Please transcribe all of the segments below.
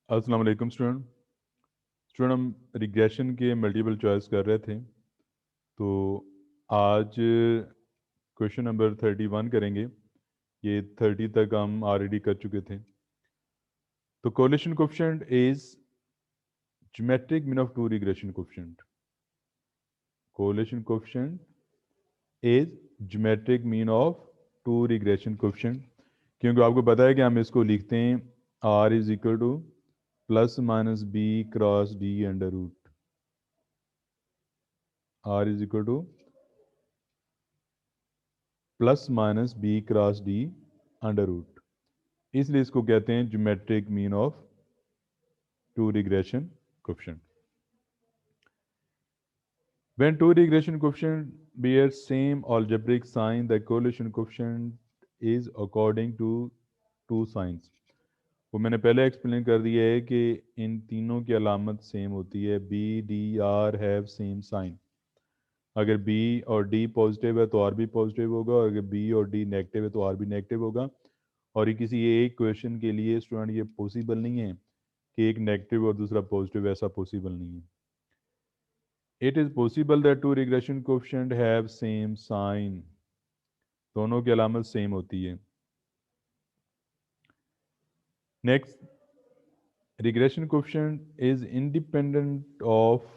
अस्सलाम वालेकुम स्टूडेंट हम रिग्रेशन के मल्टीपल चॉइस कर रहे थे। तो आज क्वेश्चन नंबर 31 करेंगे। ये 30 तक हम ऑलरेडी कर चुके थे। तो correlation coefficient is geometric mean of two regression coefficient. Correlation coefficient is geometric mean of two regression coefficient, क्योंकि आपको पता है कि हम इसको लिखते हैं R is equal to plus minus B cross D under root. R is equal to plus minus B cross D under root, इसलिए इसको कहते हैं geometric mean of two regression coefficient. When two regression coefficient bear same algebraic sign, the correlation coefficient is according to two signs. वो मैंने पहले explain कर दिया है कि इन तीनों की अलामत सेम होती है। B D R have same sign. अगर बी और डी पॉजिटिव है तो आर भी पॉजिटिव होगा, और अगर बी और डी नेगेटिव है तो आर भी नेगेटिव होगा। और ये किसी एक क्वेश्चन के लिए स्टूडेंट ये पॉसिबल नहीं है कि एक नेगेटिव और दूसरा पॉजिटिव, ऐसा पॉसिबल नहीं है। It is possible that two regression coefficient have same sign, दोनों की अलामत सेम होती है। Next, regression coefficient is independent of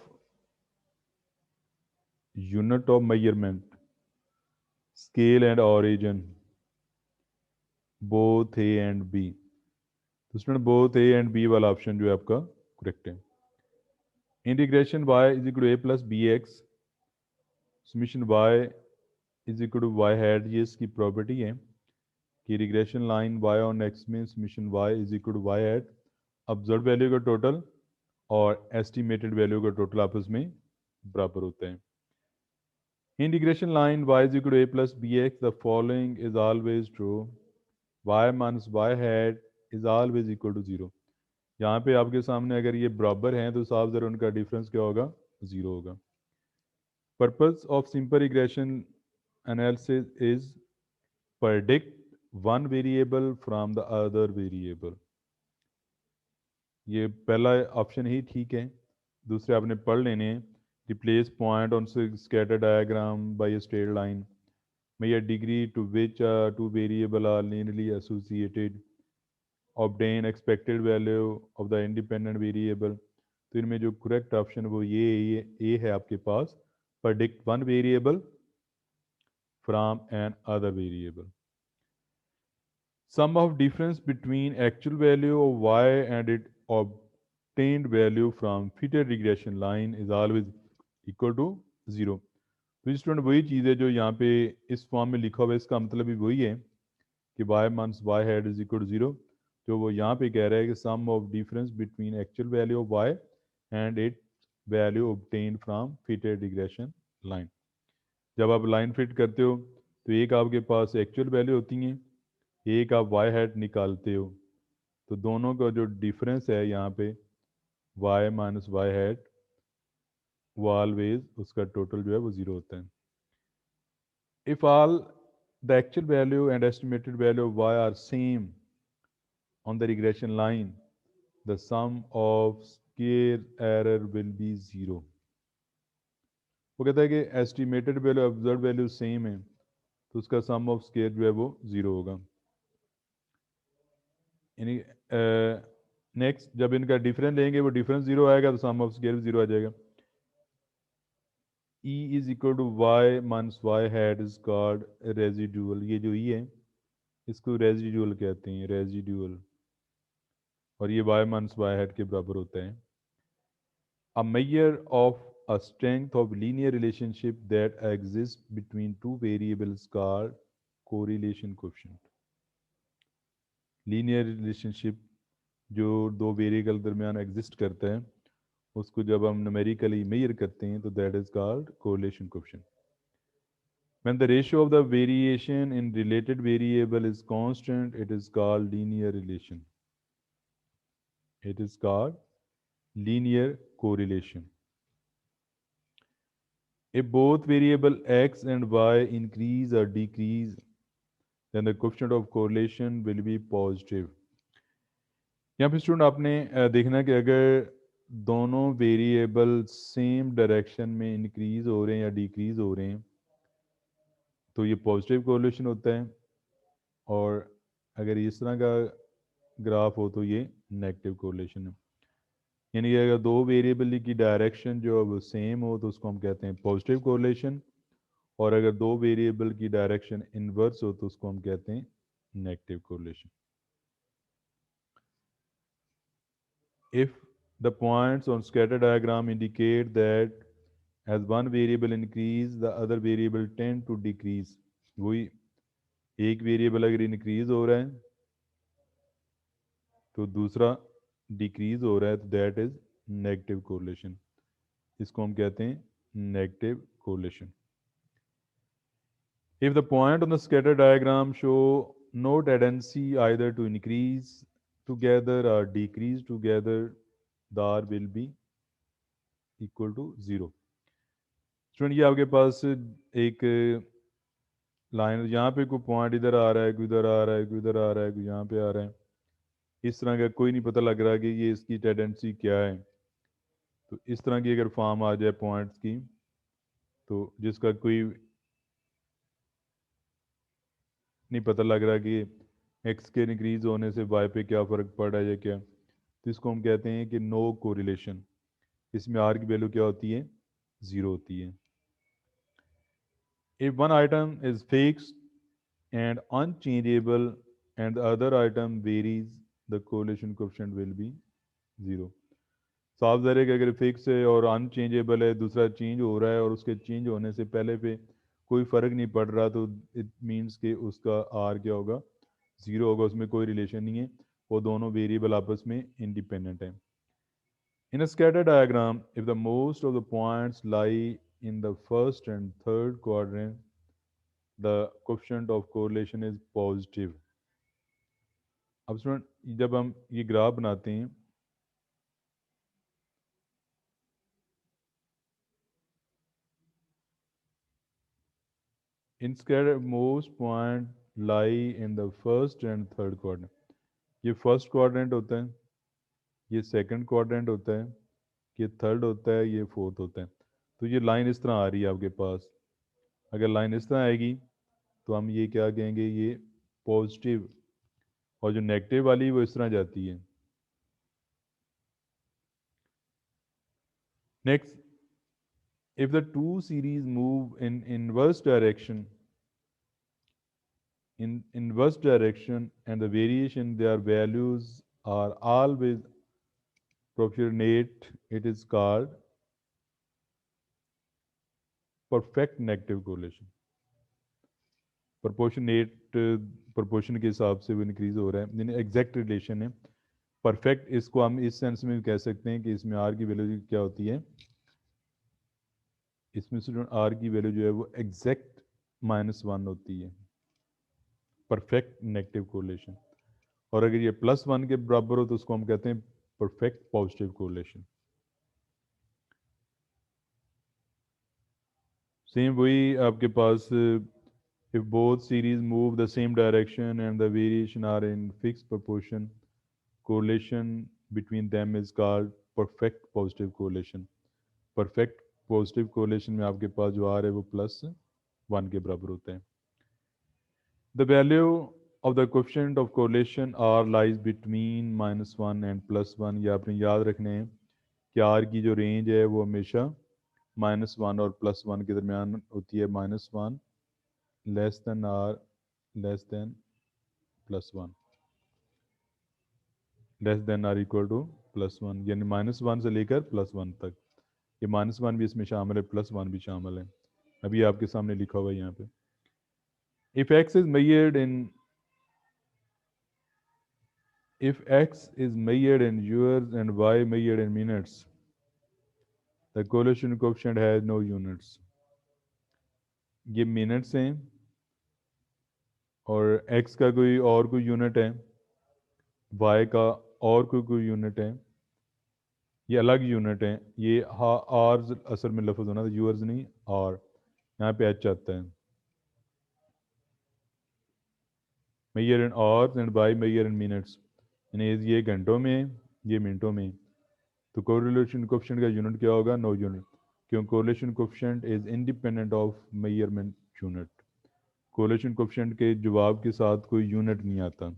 unit of measurement, scale and origin, both A and B. तो student both A and B वाला option जो है आपका करेक्ट है। Integration y is equal to A plus B X summation y is equal to Y hat, ये इसकी property है कि regression line y on x में summation y is equal to Y hat observe value का total और estimated value का total आपस में बराबर होते हैं। Integration line y is equal to A plus B X, the following is always true, y minus Y hat is always equal to zero. यहाँ पे आपके सामने अगर ये बराबर हैं तो साफ ज़रा उनका डिफरेंस क्या होगा, ज़ीरो होगा। Purpose of simple regression analysis is predict one variable from the other variable। ये पहला ऑप्शन ही ठीक है, दूसरे आपने पढ़ लेने हैं। Replace point on scatter diagram by a straight line, measure degree to which two variable are linearly associated, obtain expected value of the independent variable। तो इनमें जो करेक्ट ऑप्शन वो ये है आपके पास, predict one variable from an other variable। Sum of difference between actual value of y and its obtained value from fitted regression line is always equal to zero। तो student वही चीज़ है जो यहाँ पे इस फॉर्म में लिखा हुआ है, इसका मतलब भी वही है कि y minus Y hat is equal to zero. जो वो यहाँ पे कह रहा है कि sum of difference between actual value of y and it value obtain from fitted regression line. जब आप लाइन फिट करते हो तो एक आपके पास एक्चुअल वैल्यू होती हैं, एक आप वाई हैड निकालते हो, तो दोनों का जो डिफरेंस है यहाँ पे y माइनस वाई हैड, वो ऑलवेज उसका टोटल जो है वो ज़ीरो होता है। If all the actual value and estimated value of y are same on the regression line, the sum of square error will be zero. वो कहता है कि estimated value observe value same है तो उसका सम ऑफ स्केयर जो है वो ज़ीरो होगा। यानी नेक्स्ट जब इनका डिफरेंस लेंगे वो डिफरेंस जीरो आएगा तो सम ऑफ स्केयर भी जीरो आ जाएगा। E is equal to y minus Y hat is called residual. ये जो E है इसको रेजिडुअल कहते हैं, रेजिडुअल, और ये वाई माइनस वाई हैड के बराबर होता है। A measure of a strength of linear relationship that exists between two variables called correlation coefficient। Linear relationship जो दो वेरिएबल दरमियान एग्जिस्ट करता है उसको जब हम न्यूमेरिकली मेजर करते हैं तो that is called correlation coefficient. When the ratio of the variation in related variable is constant, it is called linear relation। It is called linear correlation। If both variable x and y increase or decrease, then the coefficient of correlation will be positive। यहाँ पे student आपने देखना कि अगर दोनों variable same direction में increase हो रहे हैं या डिक्रीज हो रहे हैं तो ये पॉजिटिव कोरिलेशन होता है, और अगर इस तरह का ग्राफ हो तो ये नेगेटिव कोरिलेशन है। यानी कि अगर दो वेरिएबल की डायरेक्शन जो है वो सेम हो तो उसको हम कहते हैं पॉजिटिव कोरिलेशन, और अगर दो वेरिएबल की डायरेक्शन इनवर्स हो तो उसको हम कहते हैं negative correlation. If the points on scatter diagram indicate that as one variable increase, the other variable tend to decrease. वही एक वेरिएबल अगर इंक्रीज हो रहा है तो दूसरा डिक्रीज हो रहा है तो दैट इज नेगेटिव कोरिलेशन। इसको हम कहते हैं negative correlation. If the point on the scatter diagram show no tendency either to increase together or decrease together, the R will be equal to 0. Student ये आपके पास एक लाइन, यहाँ पे कोई पॉइंट इधर आ रहा है, कोई इधर आ रहा है, कोई इधर आ रहा है, कोई यहाँ पे आ रहा है, इस तरह का कोई नहीं पता लग रहा कि ये इसकी टेंडेंसी क्या है। तो इस तरह की अगर फॉर्म आ जाए पॉइंट्स की तो जिसका कोई नहीं पता लग रहा कि एक्स के इंक्रीज होने से वाई पे क्या फ़र्क पड़ रहा है या क्या, तो इसको हम कहते हैं कि नो कोरिलेशन। इसमें आर की वैल्यू क्या होती है, ज़ीरो होती है। If one item is fixed and unchangeable and the other item varies, the correlation coefficient will be 0. साफ ज़ाहिर है कि अगर फिक्स है और अनचेंजेबल है, दूसरा चेंज हो रहा है और उसके चेंज होने से पहले पे कोई फ़र्क नहीं पड़ रहा, तो इट मीन्स कि उसका आर क्या होगा, ज़ीरो होगा, उसमें कोई रिलेशन नहीं है, वो दोनों वेरिएबल आपस में इंडिपेंडेंट हैं। In a scatter diagram, if the most of the points lie in the first and third quadrant, the coefficient of correlation is positive. अब स्टूडेंट जब हम ये ग्राफ बनाते हैं in square most point lie in the first and third quadrant, ये first quadrant होता है, ये सेकंड क्वाड्रेंट होता है, ये थर्ड होता है, ये फोर्थ होता है। तो ये लाइन इस तरह आ रही है आपके पास। अगर लाइन इस तरह आएगी तो हम ये क्या कहेंगे, ये पॉजिटिव, और जो नेगेटिव वाली वो इस तरह जाती है। Next, if the two series move in inverse direction and the variation in their values are always proportionate, it is called perfect negative correlation. Proportionate proportion के हिसाब से वो इंक्रीज हो रहा है, यानी एग्जैक्ट रिलेशन है। परफेक्ट इसको हम इस सेंस में भी कह सकते हैं कि इसमें आर की वैल्यू क्या होती है, इसमें स्टूडेंट आर की वैल्यू जो है वो एग्जैक्ट -1 होती है, परफेक्ट नेगेटिव कोरिलेशन। और अगर ये +1 के बराबर हो तो उसको हम कहते हैं परफेक्ट पॉजिटिव कोरिलेशन। सेम वही आपके पास, if both series move the same direction and the variation are in fixed proportion, correlation between them is called perfect positive correlation. Perfect positive correlation में आपके पास जो आर है वो +1 के बराबर होता है। The value of the coefficient of correlation r lies between -1 and +1। ये आपने याद रखने हैं कि आर की जो रेंज है वो हमेशा -1 और +1 के दरमियान होती है। -1 less than r less than +1, less than r equal to +1, यानी -1 से लेकर +1 तक। ये -1 भी इसमें शामिल है, +1 भी शामिल है। अभी आपके सामने लिखा हुआ है यहाँ पे। If x is measured in if x is measured in years and y measured in minutes, the correlation coefficient has no units. ये मिनट्स हैं और x का कोई यूनिट है, y का और कोई यूनिट है, ये अलग यूनिट है। ये आर असल में लफ्ज़ होना था, यूर्स नहीं आर, यहाँ पे एच आता है। measure in hours and y measure in minutes. यानी ये घंटों में, ये मिनटों में। तो कोरिलेशन कोफिशिएंट का यूनिट क्या होगा? नो यूनिट, क्योंकि correlation coefficient is independent of measurement unit. Correlation coefficient के जवाब के साथ कोई यूनिट नहीं आता।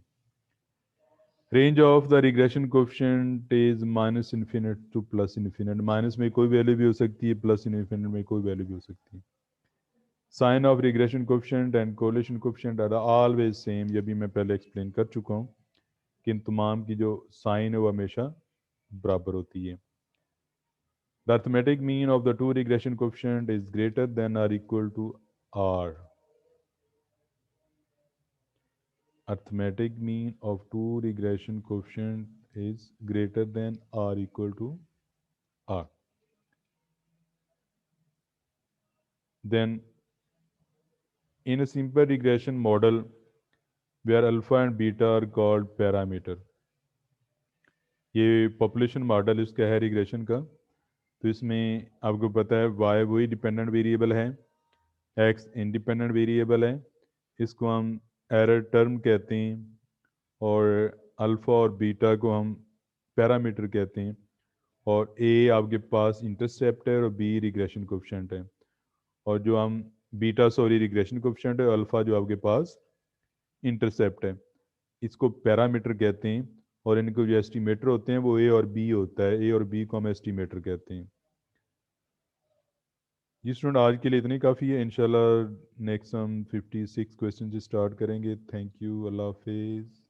Range of the regression coefficient is minus infinite two plus infinite. Minus में कोई वैल्यू भी हो सकती है, प्लस इन्फिनिट में कोई वैल्यू भी हो सकती है। Sign of regression coefficient and correlation coefficient are always same. ये भी मैं पहले एक्सप्लेन कर चुका हूँ कि इन तमाम की जो साइन है वो हमेशा बराबर होती है। The arithmetic mean of the two regression coefficient is greater than or equal to r. Arithmetic mean of two regression coefficient is greater than or equal to r. Then in a simple regression model where alpha and beta are called parameter, ये population model इसका है regression का। तो इसमें आपको पता है y वही डिपेंडेंट वेरिएबल है, x इंडिपेंडेंट वेरिएबल है, इसको हम एरर टर्म कहते हैं, और अल्फ़ा और बीटा को हम पैरामीटर कहते हैं, और ए आपके पास इंटरसेप्ट है और बी रिग्रेशन कोफिशिएंट है, और जो हम बीटा सॉरी रिग्रेशन कोफिशिएंट है, अल्फ़ा जो आपके पास इंटरसेप्ट है, इसको पैरामीटर कहते हैं। और इनको जो एस्टिमेटर होते हैं वो ए और बी होता है, ए और बी को हम एस्टिमेटर कहते हैं। जी स्टूडेंट, आज के लिए इतनी काफ़ी है। इंशाल्लाह नेक्स्ट हम 56 क्वेश्चन से स्टार्ट करेंगे। थैंक यू, अल्लाह हाफिज़।